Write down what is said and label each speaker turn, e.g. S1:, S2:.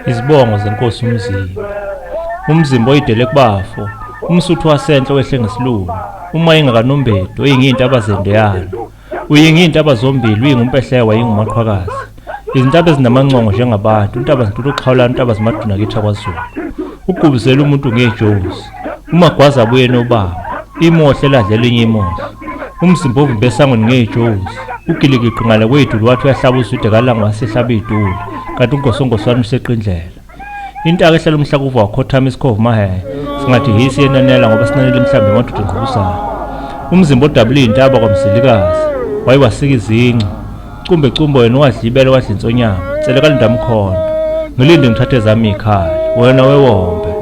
S1: Izibongo zenkosi uMzimba. Umzimba oyidele kubafo, umsuthu wasenhle wehle ngesilungu, uma ingakanombedo oyingintaba zendeyana, uyingintaba zombili uyingumpehleya wayingumaqhwakazi. Izintaba ezinamancongo njengabantu, intaba zintulu uxhawulana, intaba zimaduna kithi kwaZulu. Ugubuzela umuntu ngejozi, umagwaza abuye nobamba, imohle ladlela enye imohle. Umzimba ovimbe esangweni ngejozi, ugiligiqi ngale kwedulu wathi uyahlaba usude kalanga wasehlaba idulu, kanti ungosongoswana useqindlela. Intaka ehlala umhlakuva wakhothama isikhova mahehe, singathi hisi yenanela ngoba sinanele mhlambe emadoda engqubuzayo. Umzimba odabula intaba kwamzilikazi, wayewasika izinco, cumbe wena wadlibela wadla insonyama, tsele kalindamkhondo. Ngilinde ngithathe zami ikhaya, wena wewombe.